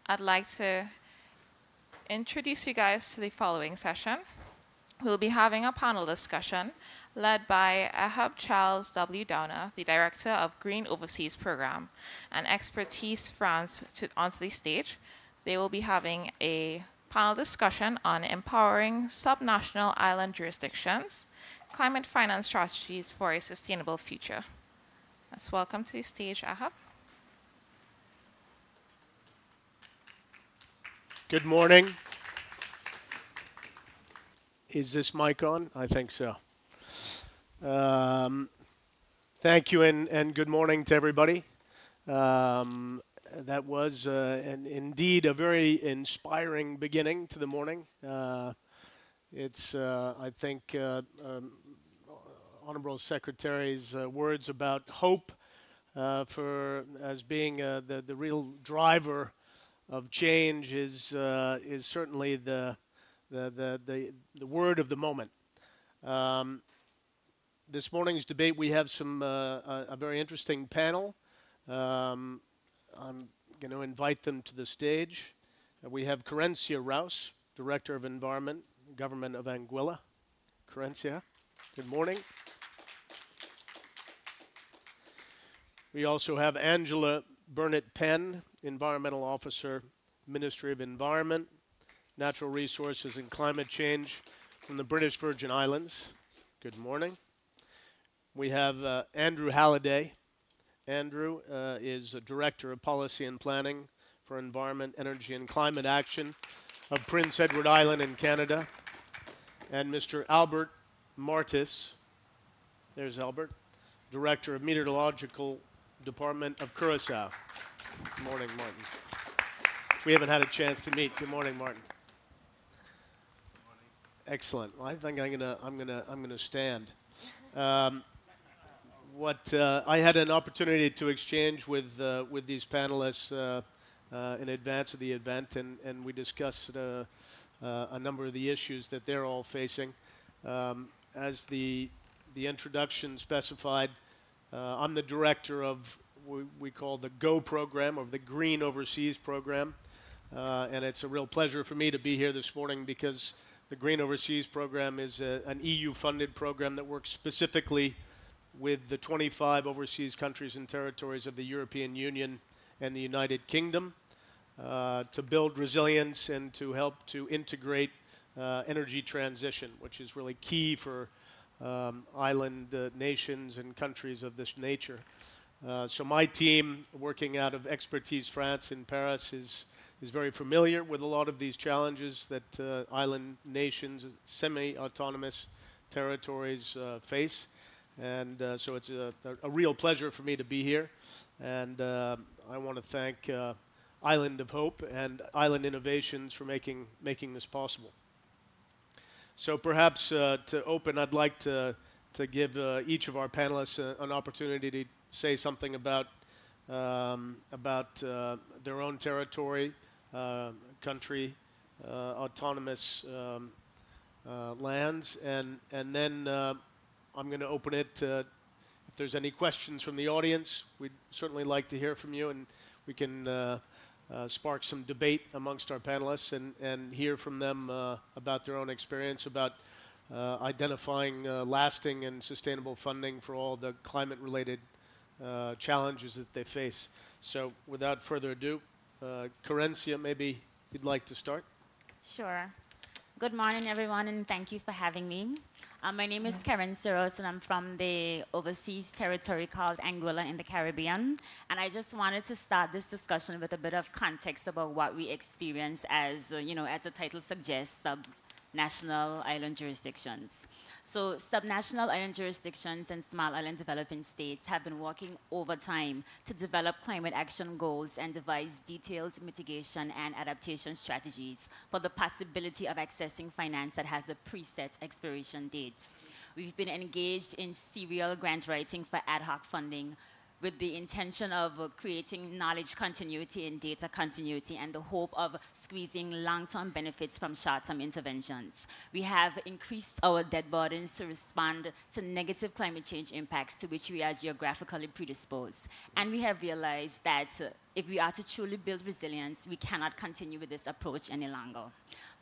I'd like to introduce you guys to the following session. We'll be having a panel discussion led by Ahab Charles W. Downer, the Director of Green Overseas Program, and Expertise France onto the stage. They will be having a panel discussion on empowering subnational island jurisdictions, climate finance strategies for a sustainable future. Let's welcome to the stage Ahab. Good morning. Is this mic on? I think so. Thank you and good morning to everybody. That was indeed a very inspiring beginning to the morning. It's, I think, Honorable Secretary's words about hope as being the real driver of change is certainly the word of the moment. This morning's debate, we have a very interesting panel. I'm going to invite them to the stage. We have Querencia Rouse, Director of Environment, Government of Anguilla. Querencia, good morning. We also have Angela Burnett-Penn, Environmental Officer, Ministry of Environment, Natural Resources and Climate Change from the British Virgin Islands. Good morning. We have Andrew Halliday. Andrew is a Director of Policy and Planning for Environment, Energy and Climate Action of Prince Edward Island in Canada. And Mr. Albert Martis, there's Albert, Director of Meteorological Department of Curaçao. Good morning, Martin. We haven't had a chance to meet. Good morning, Martin. Excellent. Well, I think I'm gonna stand. I had an opportunity to exchange with these panelists in advance of the event, and we discussed a number of the issues that they're all facing. As the introduction specified, I'm the director of what we call the GO program, or the Green Overseas Program, and it's a real pleasure for me to be here this morning because the Green Overseas Program is an EU-funded program that works specifically with the 25 overseas countries and territories of the European Union and the United Kingdom to build resilience and to help to integrate energy transition, which is really key for island nations and countries of this nature. So my team, working out of Expertise France in Paris, is very familiar with a lot of these challenges that island nations, semi-autonomous territories face. And so it's a real pleasure for me to be here. And I want to thank Island of Hope and Island Innovations for making this possible. So perhaps to open, I'd like to give each of our panelists an opportunity to say something about their own territory, country, autonomous lands, and then I'm going to open it if there's any questions from the audience. We'd certainly like to hear from you, and we can spark some debate amongst our panelists and hear from them about their own experience, about identifying lasting and sustainable funding for all the climate-related challenges that they face. So without further ado, Querencia, maybe you'd like to start? Sure. Good morning, everyone, and thank you for having me. My name is Querencia Rouse, and I'm from the overseas territory called Anguilla in the Caribbean. And I just wanted to start this discussion with a bit of context about what we experience as, as the title suggests, subnational island jurisdictions. So subnational island jurisdictions and small island developing states have been working over time to develop climate action goals and devise detailed mitigation and adaptation strategies for the possibility of accessing finance that has a preset expiration date. We've been engaged in serial grant writing for ad hoc funding with the intention of creating knowledge continuity and data continuity and the hope of squeezing long-term benefits from short-term interventions. We have increased our debt burdens to respond to negative climate change impacts to which we are geographically predisposed. And we have realized that if we are to truly build resilience, we cannot continue with this approach any longer.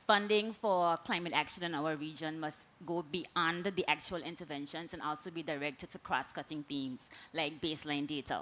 Funding for climate action in our region must go beyond the actual interventions and also be directed to cross-cutting themes like baseline data.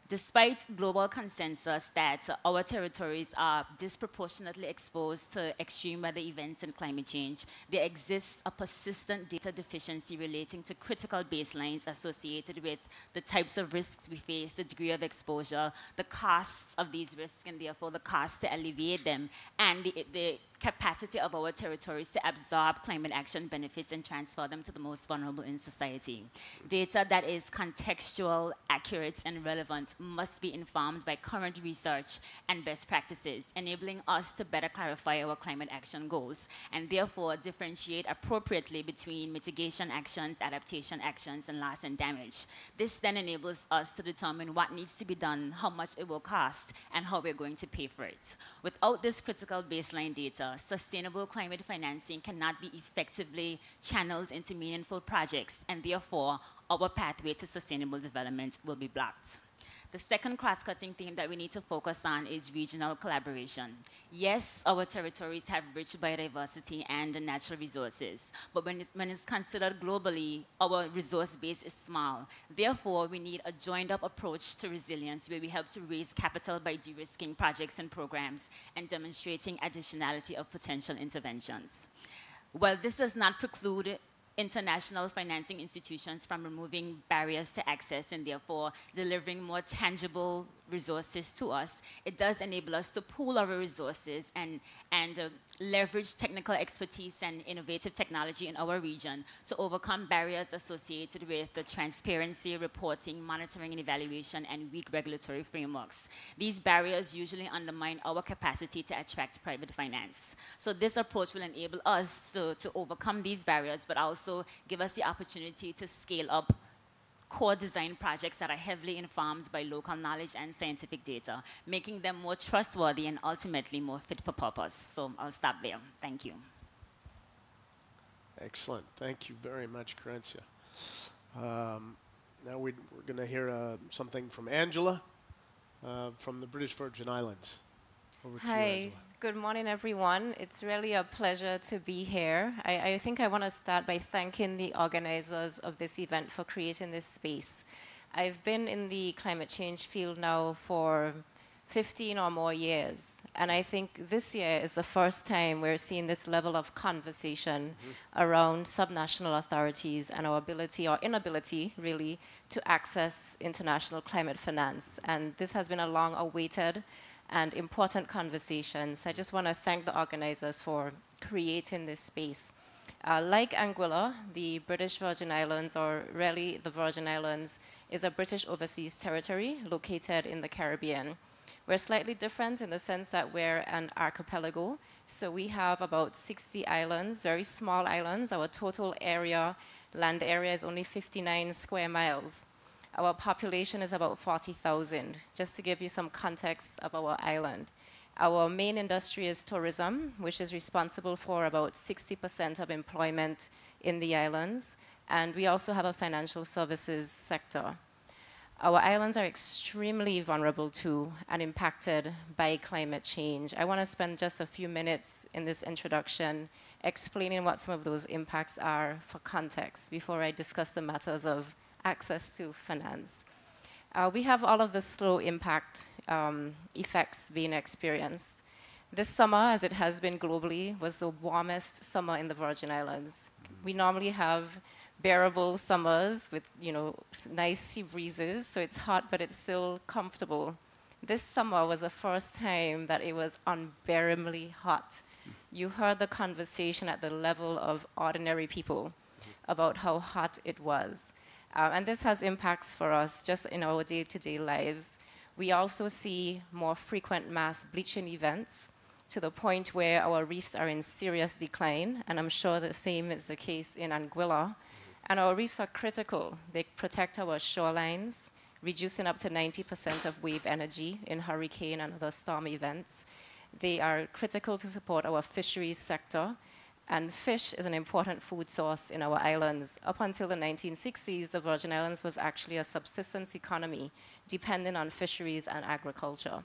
Despite global consensus that our territories are disproportionately exposed to extreme weather events and climate change, there exists a persistent data deficiency relating to critical baselines associated with the types of risks we face, the degree of exposure, the costs of these risks, and therefore the cost to alleviate them, and the capacity of our territories to absorb climate action benefits and transfer them to the most vulnerable in society. Data that is contextual, accurate, and relevant must be informed by current research and best practices, enabling us to better clarify our climate action goals, and therefore differentiate appropriately between mitigation actions, adaptation actions, and loss and damage. This then enables us to determine what needs to be done, how much it will cost, and how we're going to pay for it. Without this critical baseline data, sustainable climate financing cannot be effectively channeled into meaningful projects, and therefore our pathway to sustainable development will be blocked. The second cross-cutting theme that we need to focus on is regional collaboration. Yes, our territories have rich biodiversity and natural resources, but when it's considered globally, our resource base is small. Therefore, we need a joined-up approach to resilience where we help to raise capital by de-risking projects and programs and demonstrating additionality of potential interventions. While this does not preclude international financing institutions from removing barriers to access and therefore delivering more tangible resources to us, it does enable us to pool our resources and leverage technical expertise and innovative technology in our region to overcome barriers associated with the transparency, reporting, monitoring, and evaluation, and weak regulatory frameworks. These barriers usually undermine our capacity to attract private finance. So this approach will enable us to overcome these barriers, but also give us the opportunity to scale up core design projects that are heavily informed by local knowledge and scientific data, making them more trustworthy and ultimately more fit for purpose. So I'll stop there. Thank you. Excellent. Thank you very much, Carencia. Now we're going to hear something from Angela from the British Virgin Islands. Over to you, Hi, Angela. good morning, everyone. It's really a pleasure to be here. I think I want to start by thanking the organizers of this event for creating this space. I've been in the climate change field now for 15 or more years, and I think this year is the first time we're seeing this level of conversation around subnational authorities and our ability or inability, really, to access international climate finance. And this has been a long-awaited and important conversations. I just want to thank the organizers for creating this space. Like Anguilla, the British Virgin Islands, or really the Virgin Islands, is a British overseas territory located in the Caribbean. We're slightly different in the sense that we're an archipelago. So we have about 60 islands, very small islands. Our total area, land area, is only 59 square miles. Our population is about 40,000, just to give you some context of our island. Our main industry is tourism, which is responsible for about 60% of employment in the islands, and we also have a financial services sector. Our islands are extremely vulnerable to and impacted by climate change. I want to spend just a few minutes in this introduction explaining what some of those impacts are for context before I discuss the matters of access to finance. We have all of the slow impact effects being experienced. This summer, as it has been globally, was the warmest summer in the Virgin Islands. We normally have bearable summers with, nice sea breezes, so it's hot, but it's still comfortable. This summer was the first time that it was unbearably hot. You heard the conversation at the level of ordinary people about how hot it was. And this has impacts for us just in our day-to-day lives. We also see more frequent mass bleaching events to the point where our reefs are in serious decline, and I'm sure the same is the case in Anguilla. And our reefs are critical. They protect our shorelines, reducing up to 90% of wave energy in hurricane and other storm events. They are critical to support our fisheries sector, And fish is an important food source in our islands. Up until the 1960s, the Virgin Islands was actually a subsistence economy, dependent on fisheries and agriculture.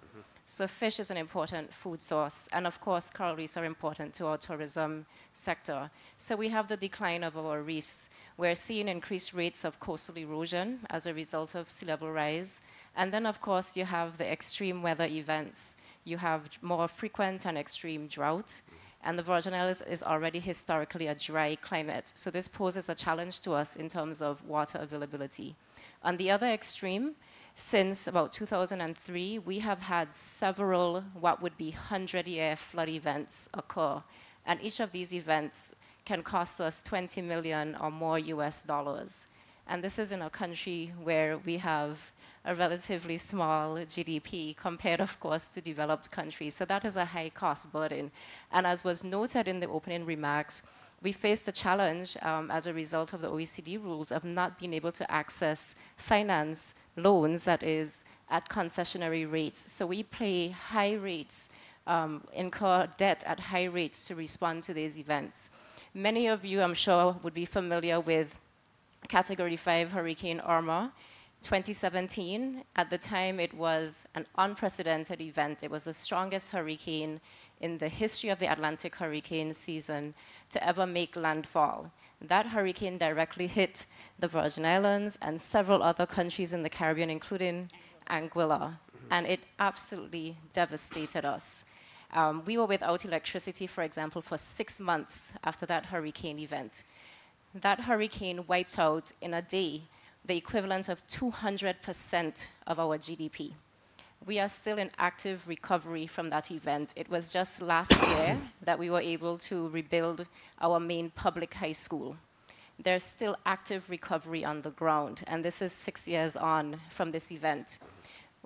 So fish is an important food source. And of course, coral reefs are important to our tourism sector. So we have the decline of our reefs. We're seeing increased rates of coastal erosion as a result of sea level rise. And then, of course, you have the extreme weather events. You have more frequent and extreme drought. And the Virgin Islands is already historically a dry climate. So this poses a challenge to us in terms of water availability. On the other extreme, since about 2003, we have had several what would be 100-year flood events occur. And each of these events can cost us 20 million or more US dollars. And this is in a country where we have a relatively small GDP compared, of course, to developed countries. So that is a high cost burden. And as was noted in the opening remarks, we face the challenge as a result of the OECD rules of not being able to access finance loans that is at concessionary rates. So we pay high rates, incur debt at high rates to respond to these events. Many of you, I'm sure, would be familiar with Category 5 Hurricane Irma. 2017, at the time, it was an unprecedented event. It was the strongest hurricane in the history of the Atlantic hurricane season to ever make landfall. That hurricane directly hit the Virgin Islands and several other countries in the Caribbean, including Anguilla, and it absolutely devastated us. We were without electricity, for example, for 6 months after that hurricane event. That hurricane wiped out in a day the equivalent of 200% of our GDP. We are still in active recovery from that event. It was just last year that we were able to rebuild our main public high school. There's still active recovery on the ground, and this is 6 years on from this event.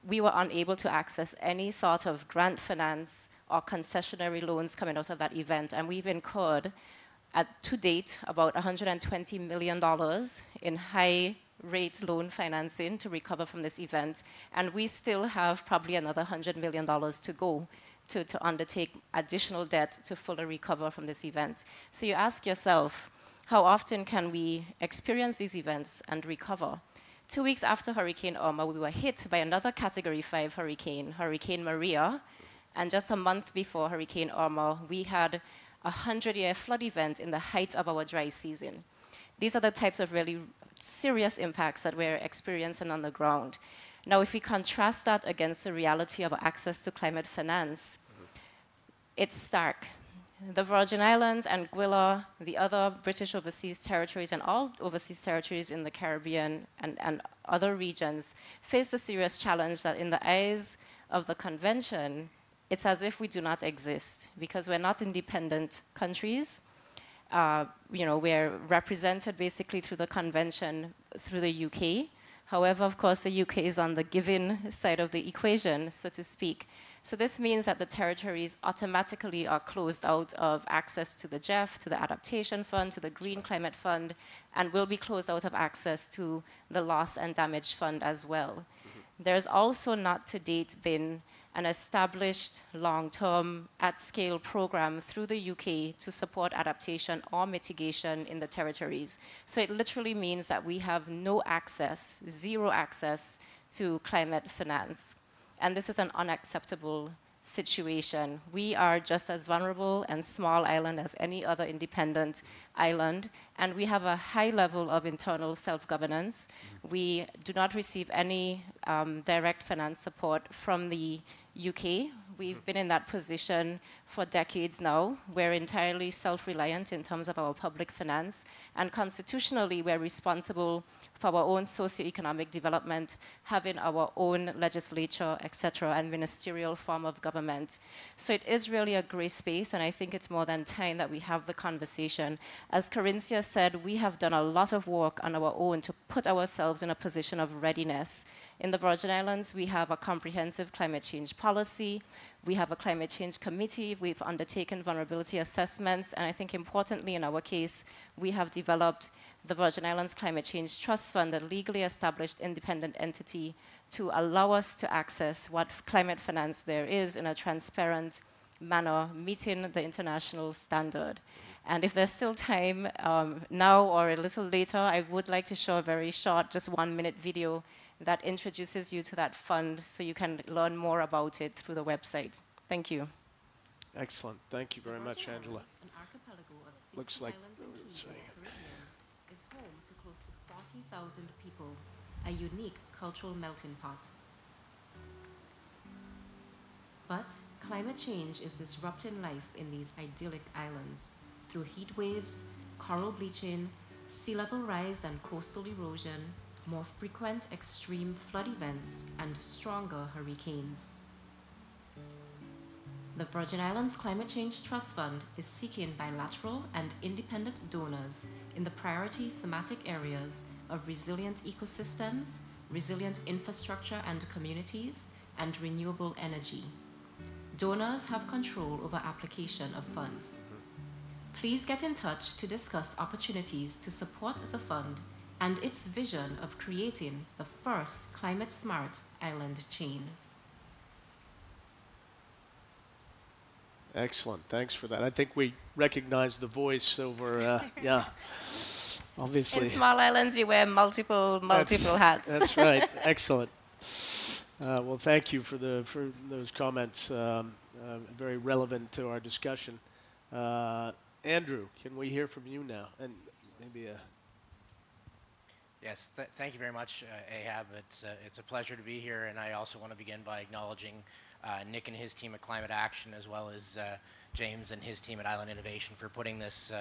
We were unable to access any sort of grant finance or concessionary loans coming out of that event, and we've incurred, to date, about $120 million in high rate loan financing to recover from this event, and we still have probably another $100 million to go to undertake additional debt to fully recover from this event. So you ask yourself, how often can we experience these events and recover? 2 weeks after Hurricane Irma, we were hit by another Category 5 hurricane, Hurricane Maria, and just a month before Hurricane Irma, we had a 100-year flood event in the height of our dry season. These are the types of really serious impacts that we're experiencing on the ground. Now, if we contrast that against the reality of access to climate finance, it's stark. The Virgin Islands, Anguilla, the other British overseas territories, and all overseas territories in the Caribbean and other regions face a serious challenge that in the eyes of the convention, it's as if we do not exist because we're not independent countries. We're represented basically through the convention through the UK. However, of course, the UK is on the giving side of the equation, so to speak. So this means that the territories automatically are closed out of access to the GEF, to the Adaptation Fund, to the Green Climate Fund, and will be closed out of access to the Loss and Damage Fund as well. There's also not to date been an established long-term at-scale program through the UK to support adaptation or mitigation in the territories. So it literally means that we have no access, zero access to climate finance. And this is an unacceptable situation. We are just as vulnerable and small island as any other independent island, and we have a high level of internal self-governance. We do not receive any direct finance support from the UK. We've been in that position for decades now. We're entirely self-reliant in terms of our public finance, and constitutionally, we're responsible for our own socioeconomic development, having our own legislature, etc., and ministerial form of government. So it is really a gray space, and I think it's more than time that we have the conversation. As Carinthia said, we have done a lot of work on our own to put ourselves in a position of readiness. In the Virgin Islands, we have a comprehensive climate change policy. We have a climate change committee. We've undertaken vulnerability assessments. And I think importantly in our case, we have developed the Virgin Islands Climate Change Trust Fund, a legally established independent entity to allow us to access what climate finance there is in a transparent manner, meeting the international standard. And if there's still time, now or a little later, I would like to show a very short, just 1-minute video that introduces you to that fund so you can learn more about it through the website. Thank you. Excellent. Thank you very much, Angela. An archipelago of 60 Looks like islands and keys in the Caribbean is home to close to 40,000 people, a unique cultural melting pot. But climate change is disrupting life in these idyllic islands through heat waves, coral bleaching, sea level rise and coastal erosion, more frequent extreme flood events, and stronger hurricanes. The Virgin Islands Climate Change Trust Fund is seeking bilateral and independent donors in the priority thematic areas of resilient ecosystems, resilient infrastructure and communities, and renewable energy. Donors have control over application of funds. Please get in touch to discuss opportunities to support the fund and its vision of creating the first climate-smart island chain. Excellent. Thanks for that. I think we recognize the voice over, yeah, obviously. In small islands, you wear multiple hats. That's right. Excellent. Well, thank you for those comments. Very relevant to our discussion. Andrew, can we hear from you now? And maybe Yes, thank you very much, Ahab. It's a pleasure to be here, and I also want to begin by acknowledging Nick and his team at Climate Action, as well as James and his team at Island Innovation for putting this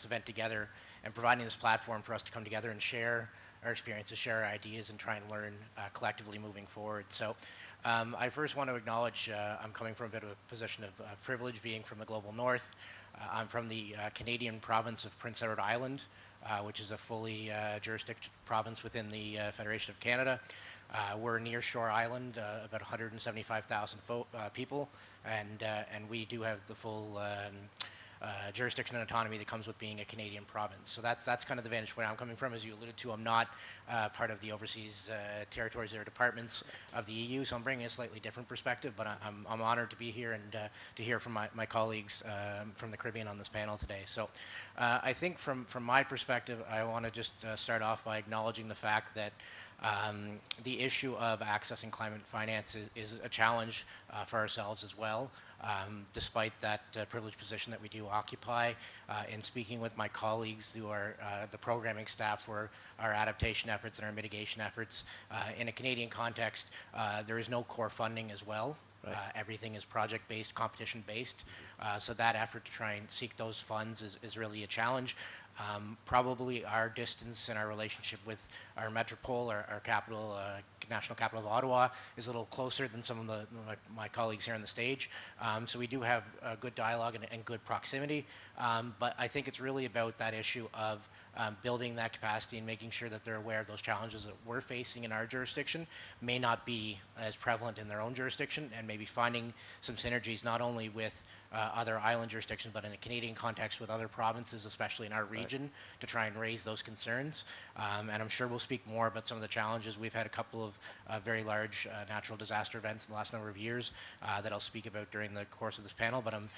event together and providing this platform for us to come together and share our experiences, share our ideas, and try and learn collectively moving forward. So I first want to acknowledge I'm coming from a bit of a position of privilege, being from the global north. I'm from the Canadian province of Prince Edward Island, which is a fully jurisdiction province within the Federation of Canada. We're a near-shore island, about 175,000 people, and we do have the full jurisdiction and autonomy that comes with being a Canadian province. So that's kind of the vantage point I'm coming from. As you alluded to, I'm not part of the overseas territories or departments of the EU, so I'm bringing a slightly different perspective, but I'm honored to be here and to hear from my colleagues from the Caribbean on this panel today. So I think from my perspective, I want to just start off by acknowledging the fact that the issue of accessing climate finance is a challenge for ourselves as well. Despite that privileged position that we do occupy, in speaking with my colleagues who are the programming staff for our adaptation efforts and our mitigation efforts, in a Canadian context, there is no core funding as well. Right. Everything is project-based, competition-based. So that effort to try and seek those funds is really a challenge. Probably our distance and our relationship with our metropole, our capital, national capital of Ottawa, is a little closer than some of my colleagues here on the stage. So we do have a good dialogue and good proximity. But I think it's really about that issue of building that capacity and making sure that they're aware of those challenges that we're facing in our jurisdiction may not be as prevalent in their own jurisdiction, and maybe finding some synergies not only with other island jurisdictions, but in a Canadian context with other provinces, especially in our region, to try and raise those concerns. And I'm sure we'll speak more about some of the challenges. We've had a couple of very large natural disaster events in the last number of years that I'll speak about during the course of this panel. But I'm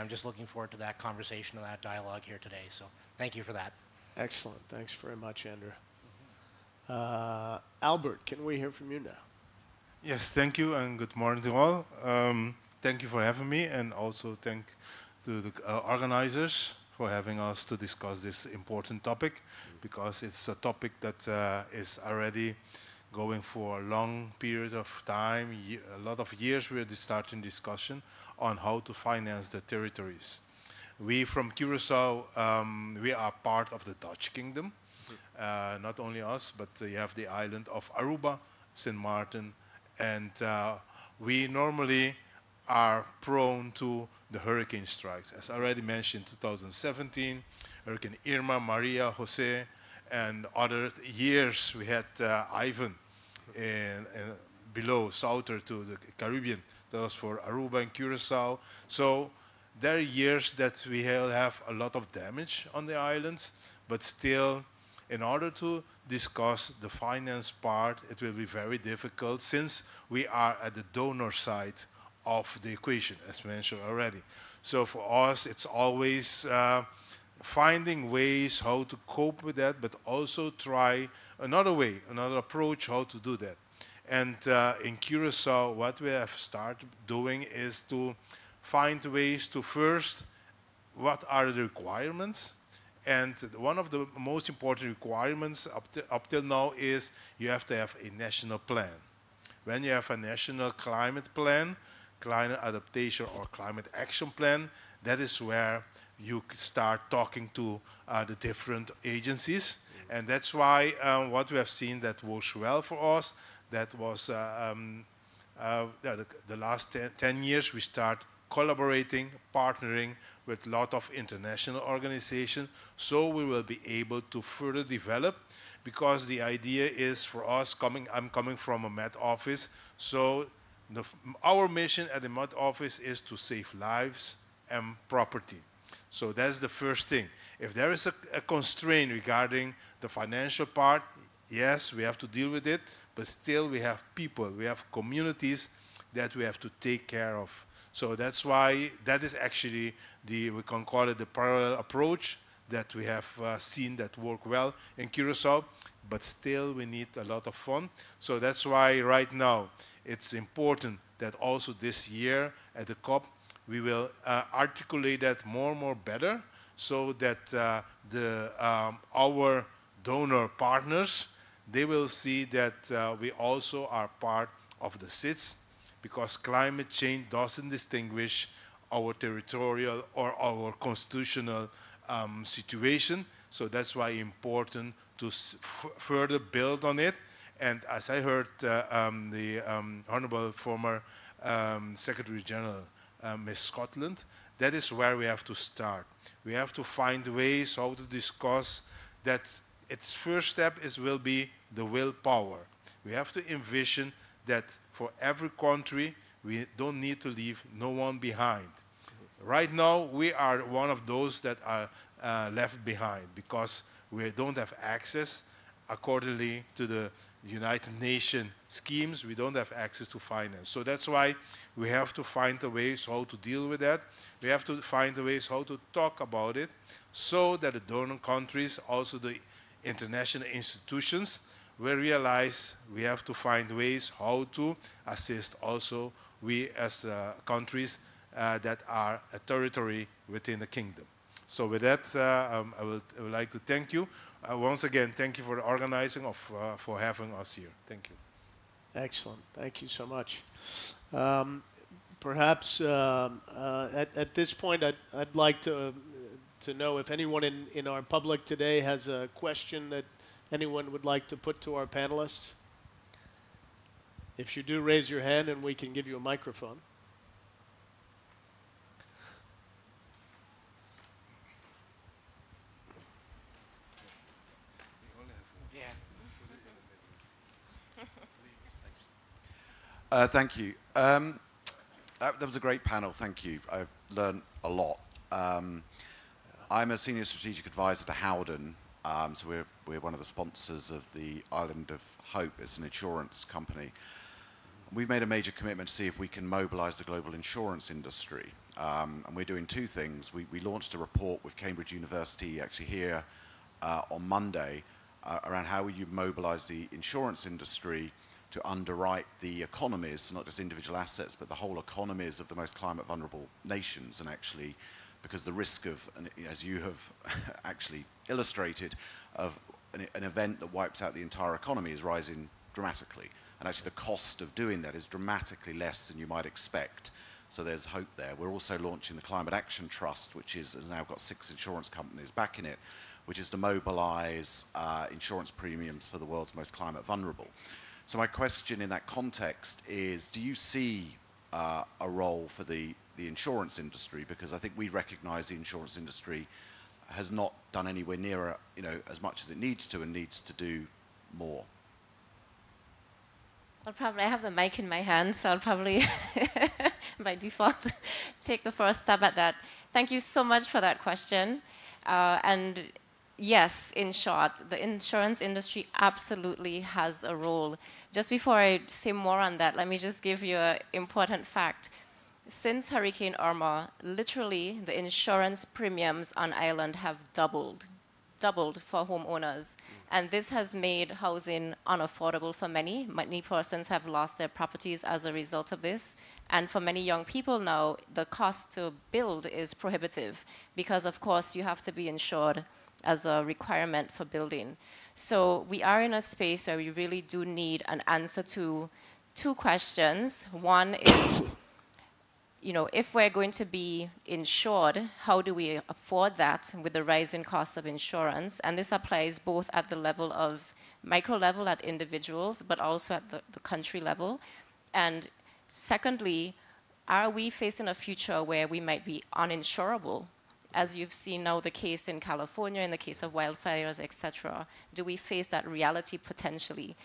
just looking forward to that conversation and that dialogue here today. So thank you for that. excellent. Thanks very much, Andrew. Albert, can we hear from you now? Yes, thank you, and good morning to all. Thank you for having me, and also thank to the organizers for having us to discuss this important topic, because it's a topic that is already going for a long period of time, a lot of years. We're starting discussion on how to finance the territories. We from Curacao, we are part of the Dutch Kingdom. Not only us, but you have the island of Aruba, St. Martin, and we normally are prone to the hurricane strikes. As already mentioned, 2017, Hurricane Irma, Maria, Jose, and other years we had Ivan in below, southern to the Caribbean. That was for Aruba and Curacao. So there are years that we have a lot of damage on the islands, but still, in order to discuss the finance part, it will be very difficult since we are at the donor side of the equation, as mentioned already. So for us, it's always finding ways how to cope with that, but also try another way, another approach how to do that. And in Curacao, what we have started doing is to find ways to first, what are the requirements? And one of the most important requirements up till now is you have to have a national plan. When you have a national climate plan, climate adaptation or climate action plan, that is where you start talking to the different agencies. And that's why what we have seen that works well for us, that was the last 10 years we start collaborating, partnering with a lot of international organizations, so we will be able to further develop, because the idea is for us, I'm coming from a Met office, so our mission at the Met office is to save lives and property. So that's the first thing. If there is a constraint regarding the financial part, yes, we have to deal with it, but still we have people, we have communities that we have to take care of. So that's why that is actually we can call it the parallel approach that we have seen that work well in Curacao, but still we need a lot of fun. So that's why right now it's important that also this year at the COP we will articulate that more and more better, so that our donor partners, they will see that we also are part of the SIDS, because climate change doesn't distinguish our territorial or our constitutional situation. So that's why important to further build on it. And as I heard the Honorable former Secretary General, Ms. Scotland, that is where we have to start. We have to find ways how to discuss that. Its first step will be the willpower. We have to envision that for every country, we don't need to leave no one behind. Right now, we are one of those that are left behind, because we don't have access accordingly to the United Nations schemes. We don't have access to finance. So that's why we have to find the ways how to deal with that. We have to find the ways how to talk about it, so that the donor countries, also the international institutions, will realize we have to find ways how to assist also we as countries that are a territory within the kingdom. So with that, I would like to thank you. Once again, thank you for the organizing for having us here. Thank you. Excellent. Thank you so much. Perhaps at this point, I'd like to know if anyone in our public today has a question that anyone would like to put to our panelists. If you do, raise your hand and we can give you a microphone. Thank you. That was a great panel. Thank you. I've learned a lot. I'm a senior strategic advisor to Howden, so we're one of the sponsors of the Island of Hope. It's an insurance company. We've made a major commitment to see if we can mobilize the global insurance industry, and we're doing two things. We launched a report with Cambridge University actually here on Monday around how you mobilize the insurance industry to underwrite the economies, not just individual assets, but the whole economies of the most climate vulnerable nations. And actually, because the risk of, as you have actually illustrated, of an event that wipes out the entire economy is rising dramatically. And actually the cost of doing that is dramatically less than you might expect. So there's hope there. We're also launching the Climate Action Trust, which has now got 6 insurance companies backing it, which is to mobilize insurance premiums for the world's most climate vulnerable. So my question in that context is, do you see a role for the insurance industry? Because I think we recognize the insurance industry has not done anywhere near as much as it needs to, and needs to do more. I have the mic in my hand, so I'll probably, by default, take the first stab at that. Thank you so much for that question. And yes, in short, the insurance industry absolutely has a role. Just before I say more on that, let me just give you an important fact. Since Hurricane Irma, literally the insurance premiums on island have doubled for homeowners. And this has made housing unaffordable for many. Many persons have lost their properties as a result of this. And for many young people now, the cost to build is prohibitive because, of course, you have to be insured as a requirement for building. So we are in a space where we really do need an answer to two questions. One is, if we're going to be insured, how do we afford that with the rising cost of insurance? And this applies both at the level of micro level at individuals, but also at the country level. And secondly, are we facing a future where we might be uninsurable? As you've seen now the case in California, in the case of wildfires, et cetera, do we face that reality potentially?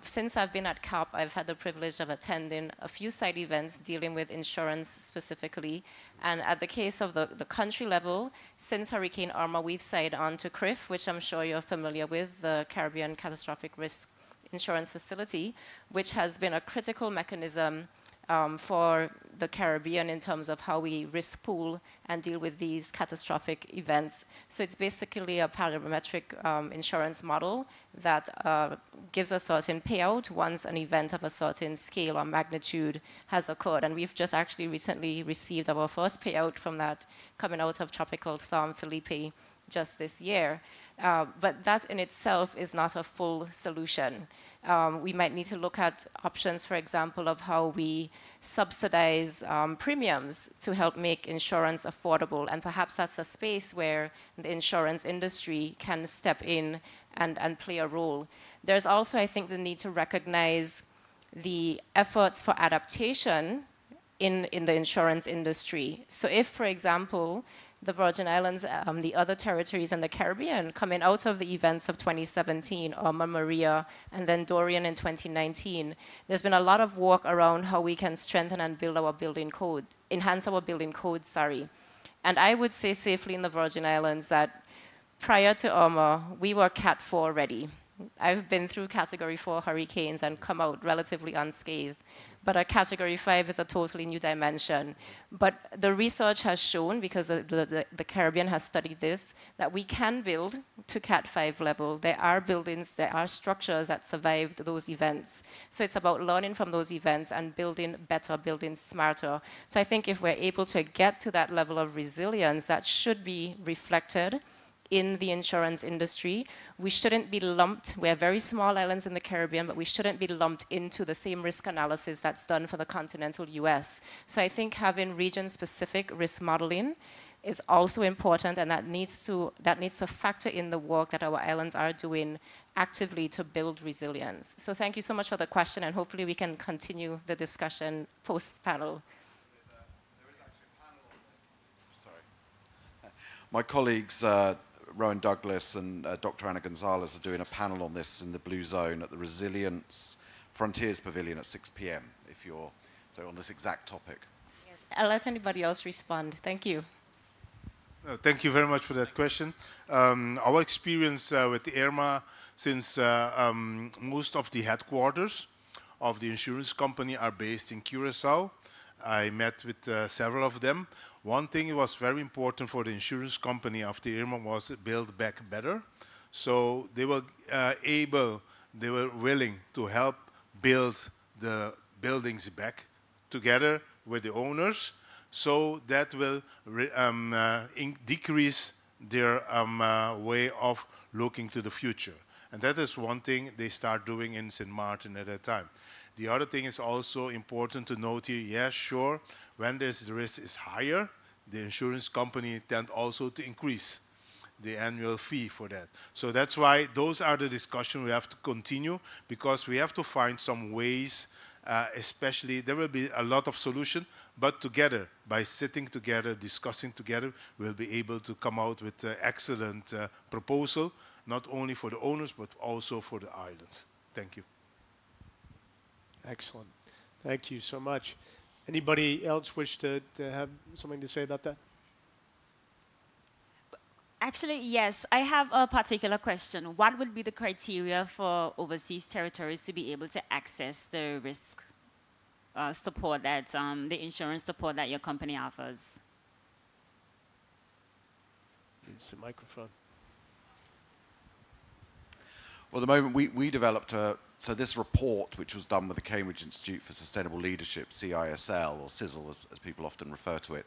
Since I've been at CAP, I've had the privilege of attending a few side events dealing with insurance specifically. And at the case of the country level, since Hurricane Irma, we've signed on to CRIF, which I'm sure you're familiar with, the Caribbean Catastrophic Risk Insurance Facility, which has been a critical mechanism for the Caribbean in terms of how we risk pool and deal with these catastrophic events. So it's basically a parametric insurance model that gives a certain payout once an event of a certain scale or magnitude has occurred. And we've just actually recently received our first payout from that coming out of Tropical Storm Felipe just this year. But that in itself is not a full solution. We might need to look at options, for example, of how we subsidize premiums to help make insurance affordable. And perhaps that's a space where the insurance industry can step in and play a role. There's also, I think, the need to recognize the efforts for adaptation in the insurance industry. So if, for example, the Virgin Islands, the other territories in the Caribbean coming out of the events of 2017, Irma, Maria, and then Dorian in 2019, there's been a lot of work around how we can strengthen and build our building code, enhance our building code, sorry. And I would say safely in the Virgin Islands that prior to Irma, we were Cat 4 ready. I've been through Category 4 hurricanes and come out relatively unscathed. But a Category 5 is a totally new dimension. But the research has shown, because the Caribbean has studied this, that we can build to Cat 5 level. There are buildings, there are structures that survived those events. So it's about learning from those events and building better, building smarter. So I think if we're able to get to that level of resilience, that should be reflected in the insurance industry. We shouldn't be lumped, we're very small islands in the Caribbean, but we shouldn't be lumped into the same risk analysis that's done for the continental US. So I think having region-specific risk modeling is also important, and that needs to factor in the work that our islands are doing actively to build resilience. So thank you so much for the question, and hopefully we can continue the discussion post-panel. There is actually a panel on this. Sorry. My colleagues, Rowan Douglas and Dr. Anna Gonzalez are doing a panel on this in the Blue Zone at the Resilience Frontiers Pavilion at 6 p.m. if you're so on this exact topic. Yes, I'll let anybody else respond. Thank you. Thank you very much for that question. Our experience with Irma, since most of the headquarters of the insurance company are based in Curacao, I met with several of them. One thing that was very important for the insurance company after Irma was build back better. So they were willing to help build the buildings back together with the owners. So that will decrease their way of looking to the future. And that is one thing they start doing in St. Martin at that time. The other thing is also important to note here, yes, sure, when the risk is higher, the insurance company tend also to increase the annual fee for that. So that's why those are the discussions we have to continue, because we have to find some ways, especially there will be a lot of solutions, but together, by sitting together, discussing together, we'll be able to come out with an excellent proposal, not only for the owners, but also for the islands. Thank you. Excellent. Thank you so much. Anybody else wish to have something to say about that? Actually, yes. I have a particular question. What would be the criteria for overseas territories to be able to access the risk? support that, the insurance support that your company offers? It's the microphone. Well, at the moment, we developed so this report, which was done with the Cambridge Institute for Sustainable Leadership, CISL, or CISL as people often refer to it,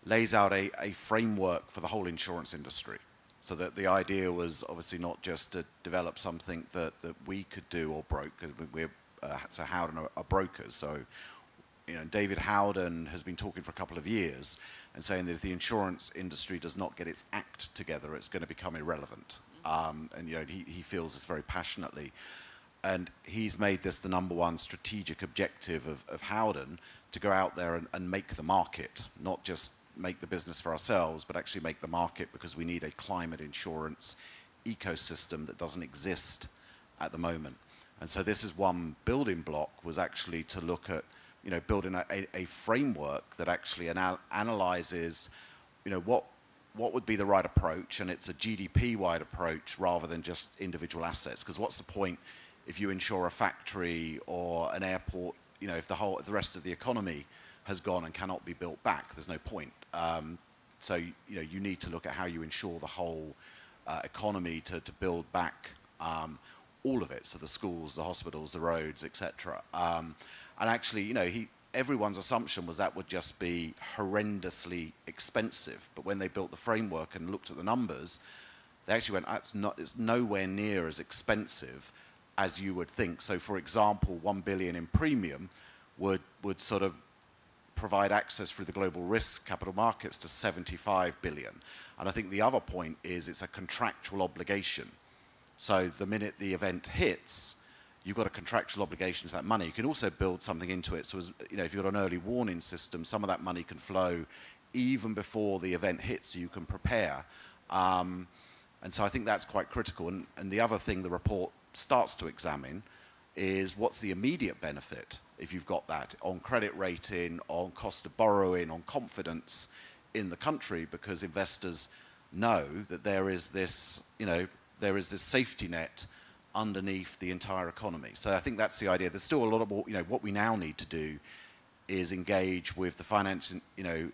lays out a framework for the whole insurance industry. So that the idea was obviously not just to develop something that we could do or broke, because we're so Howden are brokers. So, you know, David Howden has been talking for a couple of years and saying that if the insurance industry does not get its act together, it's going to become irrelevant. And you know, he feels this very passionately, and he's made this the #1 strategic objective of Howden, to go out there and make the market, not just make the business for ourselves, but actually make the market, because we need a climate insurance ecosystem that doesn't exist at the moment. And so this is one building block, was actually to look at, you know, building a framework that actually analyzes, you know, what would be the right approach, and it's a GDP-wide approach rather than just individual assets. Because what's the point if you insure a factory or an airport, you know, if the rest of the economy has gone and cannot be built back? There's no point. So, you know, you need to look at how you insure the whole economy to build back all of it. So the schools, the hospitals, the roads, etc. And actually, you know, everyone's assumption was that would just be horrendously expensive. But when they built the framework and looked at the numbers, they actually went, it's nowhere near as expensive as you would think. So for example, 1 billion in premium would sort of provide access through the global risk capital markets to 75 billion. And I think the other point is it's a contractual obligation. So the minute the event hits, you've got a contractual obligation to that money. You can also build something into it. So, you know, if you've got an early warning system, some of that money can flow even before the event hits, so you can prepare. And so I think that's quite critical. And the other thing the report starts to examine is what's the immediate benefit if you've got that on credit rating, on cost of borrowing, on confidence in the country, because investors know that there is this, you know, there is this safety net underneath the entire economy. So I think that's the idea. There's still a lot of more, you know, what we now need to do is engage with the finance, you know,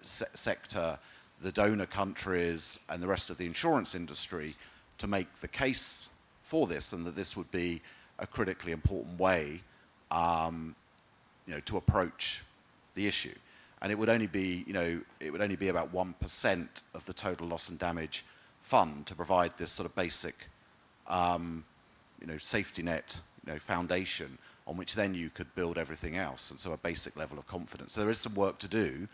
sector, the donor countries, and the rest of the insurance industry to make the case for this, and that this would be a critically important way, you know, to approach the issue. And it would only be, you know, it would only be about 1% of the total loss and damage fund to provide this sort of basic, you know, safety net, you know, foundation on which then you could build everything else. And so a basic level of confidence. So there is some work to do,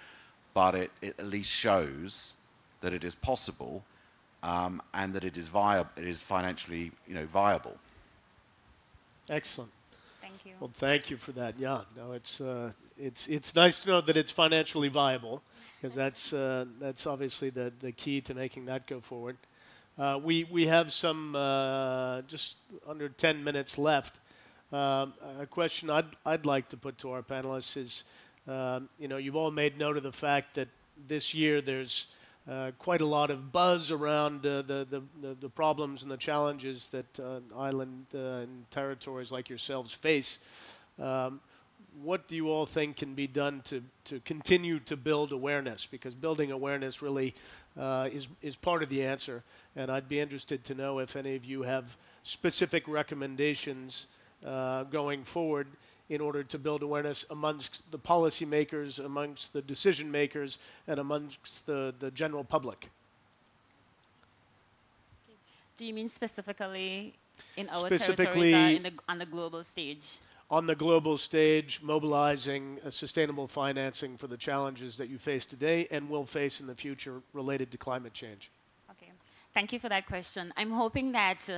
but it at least shows that it is possible, and that it is viable. It is financially, you know, viable. Excellent. Thank you. Well, thank you for that. Yeah, no, it's nice to know that it's financially viable, because that's obviously the key to making that go forward. We have some just under 10 minutes left. A question I'd like to put to our panelists is, you know, you've all made note of the fact that this year there's quite a lot of buzz around the problems and the challenges that island and territories like yourselves face. What do you all think can be done to continue to build awareness? Because building awareness really is part of the answer. And I'd be interested to know if any of you have specific recommendations going forward in order to build awareness amongst the policymakers, amongst the decision makers, and amongst the general public. Do you mean specifically in our territories or on the global stage? On the global stage, mobilizing sustainable financing for the challenges that you face today and will face in the future related to climate change. Okay, thank you for that question. I'm hoping that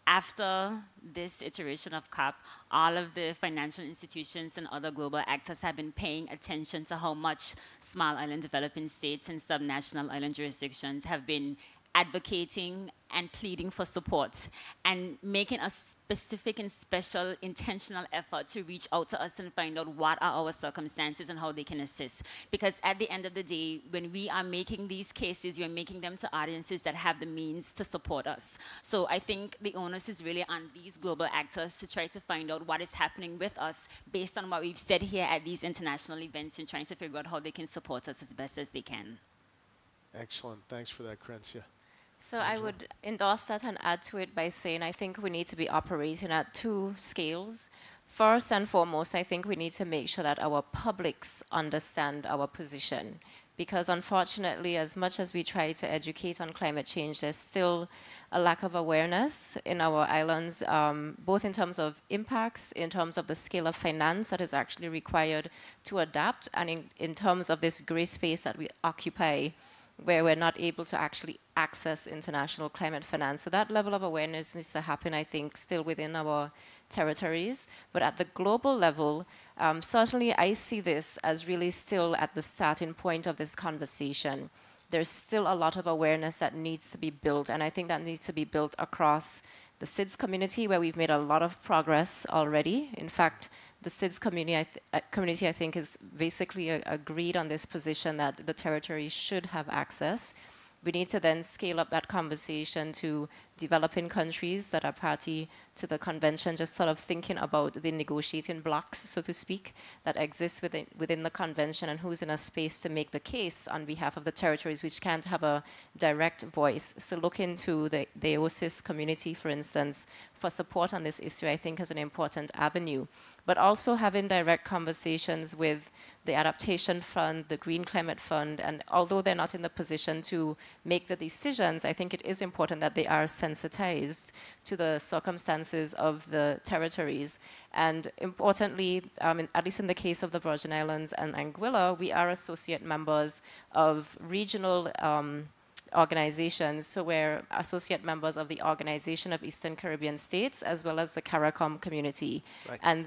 after this iteration of COP, all of the financial institutions and other global actors have been paying attention to how much small island developing states and subnational island jurisdictions have been advocating and pleading for support and making a specific and special intentional effort to reach out to us and find out what are our circumstances and how they can assist. Because at the end of the day, when we are making these cases, we're making them to audiences that have the means to support us. So I think the onus is really on these global actors to try to find out what is happening with us based on what we've said here at these international events and trying to figure out how they can support us as best as they can. Excellent. Thanks for that, Crencia. So I would endorse that and add to it by saying I think we need to be operating at two scales. First and foremost, I think we need to make sure that our publics understand our position. Because unfortunately, as much as we try to educate on climate change, there's still a lack of awareness in our islands, both in terms of impacts, in terms of the scale of finance that is actually required to adapt, and in terms of this gray space that we occupy, where we're not able to actually access international climate finance. So that level of awareness needs to happen, I think, still within our territories. But at the global level, certainly I see this as really still at the starting point of this conversation. There's still a lot of awareness that needs to be built, and I think that needs to be built across the SIDS community, where we've made a lot of progress already. In fact, the SIDS community, I think, is basically agreed on this position that the territories should have access. We need to then scale up that conversation to developing countries that are party to the convention, just sort of thinking about the negotiating blocks, so to speak, that exist within the convention and who's in a space to make the case on behalf of the territories which can't have a direct voice. So look into the OSIS community, for instance, for support on this issue, I think is an important avenue. But also having direct conversations with the Adaptation Fund, the Green Climate Fund, and although they're not in the position to make the decisions, I think it is important that they are sensitized to the circumstances of the territories. And importantly, at least in the case of the Virgin Islands and Anguilla, we are associate members of regional organizations. So we're associate members of the Organization of Eastern Caribbean States, as well as the CARICOM community. Right. And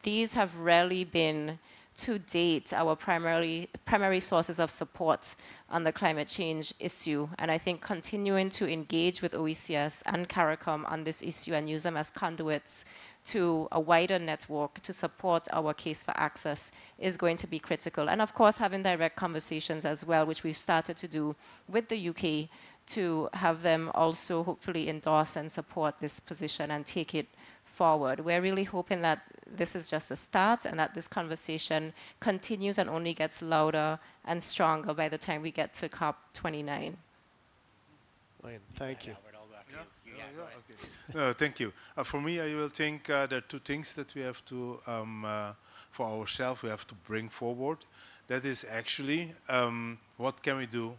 these have rarely been, to date, our primary sources of support on the climate change issue. And I think continuing to engage with OECS and CARICOM on this issue and use them as conduits to a wider network to support our case for access is going to be critical. And of course, having direct conversations as well, which we've started to do with the UK, to have them also hopefully endorse and support this position and take it forward. We're really hoping that this is just a start and that this conversation continues and only gets louder and stronger by the time we get to COP29. Wayne, thank you. No, thank you. For me, I will think there are two things that we have to, for ourselves, we have to bring forward. That is actually, what can we do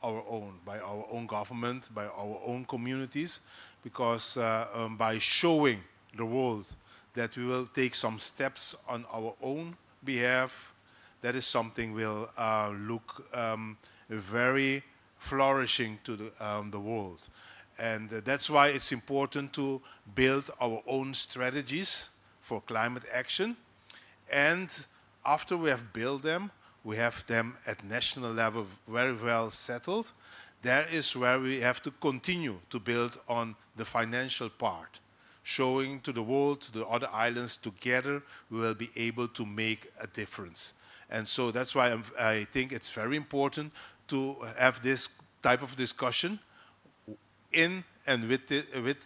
our own, by our own government, by our own communities, because by showing the world that we will take some steps on our own behalf, that is something will look very flourishing to the world. And that's why it's important to build our own strategies for climate action. And after we have built them, we have them at national level very well settled. There is where we have to continue to build on the financial part, showing to the world, to the other islands, together we will be able to make a difference. And so that's why I think it's very important to have this type of discussion in and with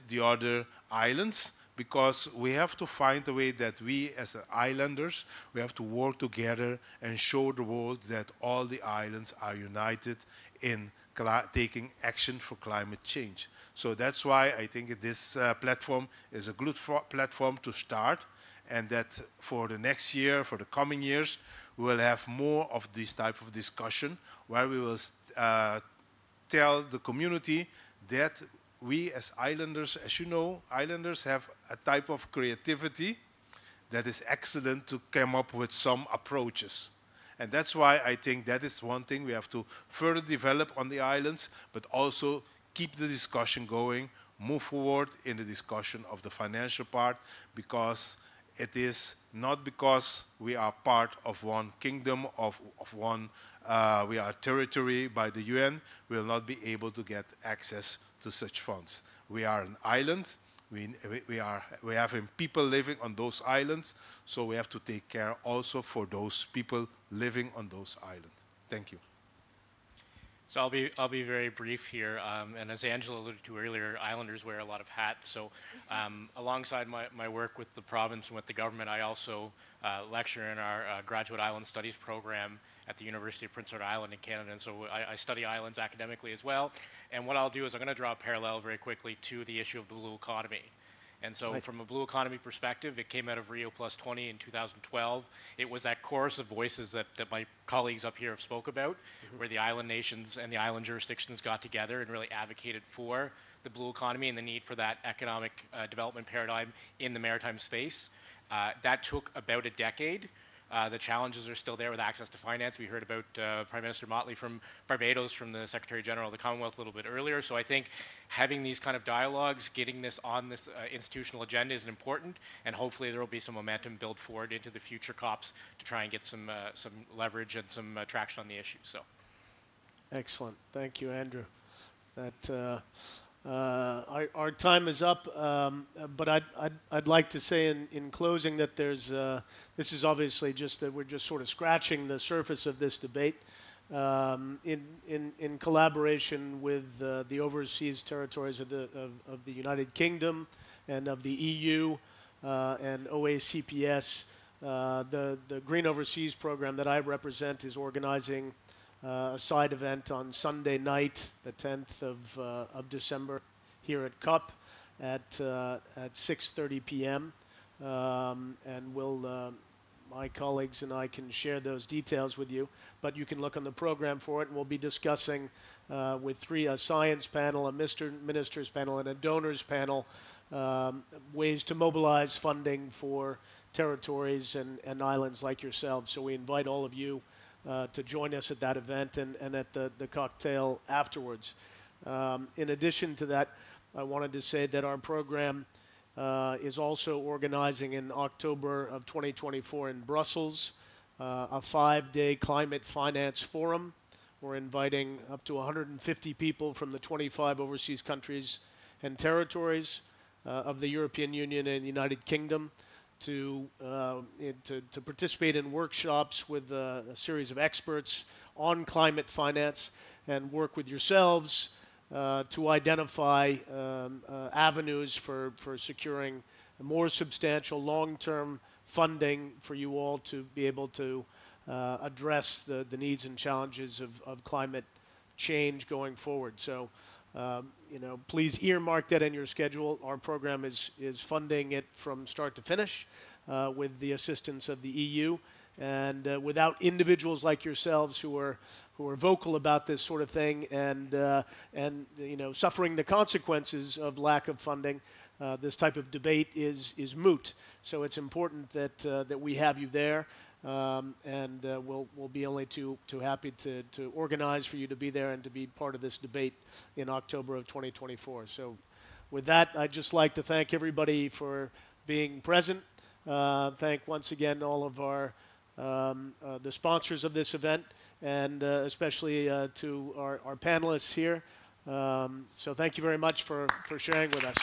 the other islands, because we have to find a way that we as islanders, we have to work together and show the world that all the islands are united in taking action for climate change. So that's why I think this platform is a good platform to start, and that for the next year, for the coming years, we will have more of this type of discussion where we will tell the community that we as islanders, as you know, islanders have a type of creativity that is excellent to come up with some approaches. And that's why I think that is one thing we have to further develop on the islands, but also keep the discussion going, move forward in the discussion of the financial part, because it is not because we are part of one kingdom, of one, we are territory by the UN, we will not be able to get access to such funds. We are an island, we have people living on those islands, so we have to take care also for those people living on those islands. Thank you. So I'll be very brief here, and as Angela alluded to earlier, islanders wear a lot of hats. So alongside my work with the province and with the government, I also lecture in our Graduate Island Studies program at the University of Prince Edward Island in Canada, and so I study islands academically as well. And what I'll do is I'm going to draw a parallel very quickly to the issue of the blue economy. And so from a blue economy perspective, it came out of Rio Plus 20 in 2012. It was that chorus of voices that my colleagues up here have spoke about, where the island nations and the island jurisdictions got together and really advocated for the blue economy and the need for that economic development paradigm in the maritime space. That took about a decade. The challenges are still there with access to finance. We heard about Prime Minister Motley from Barbados, from the Secretary General of the Commonwealth a little bit earlier. So I think having these kind of dialogues, getting this on this institutional agenda is important, and hopefully there will be some momentum built forward into the future COPs to try and get some leverage and some traction on the issue. So, excellent. Thank you, Andrew. That our time is up, but I'd like to say in closing that there's this is obviously just that we're just sort of scratching the surface of this debate. In collaboration with the overseas territories of the United Kingdom and of the EU and OACPS, the Green Overseas program that I represent is organizing a side event on Sunday night, the 10th of December, here at CUP at 6:30 p.m. And my colleagues and I can share those details with you. But you can look on the program for it, and we'll be discussing with a science panel, a ministers panel, and a donors panel, ways to mobilize funding for territories and islands like yourselves. So we invite all of you to join us at that event and at the cocktail afterwards. In addition to that, I wanted to say that our program is also organizing in October of 2024 in Brussels a 5-day climate finance forum. We're inviting up to 150 people from the 25 overseas countries and territories of the European Union and the United Kingdom to participate in workshops with a series of experts on climate finance and work with yourselves to identify avenues for securing more substantial long-term funding for you all to be able to address the needs and challenges of climate change going forward. So please earmark that in your schedule. Our program is funding it from start to finish with the assistance of the EU. And without individuals like yourselves who are vocal about this sort of thing and suffering the consequences of lack of funding, this type of debate is moot. So it's important that we have you there. And we'll be only too happy to organize for you to be there and to be part of this debate in October of 2024. So with that, I'd just like to thank everybody for being present. Thank once again all of the sponsors of this event, and especially to our panelists here. So thank you very much for sharing with us.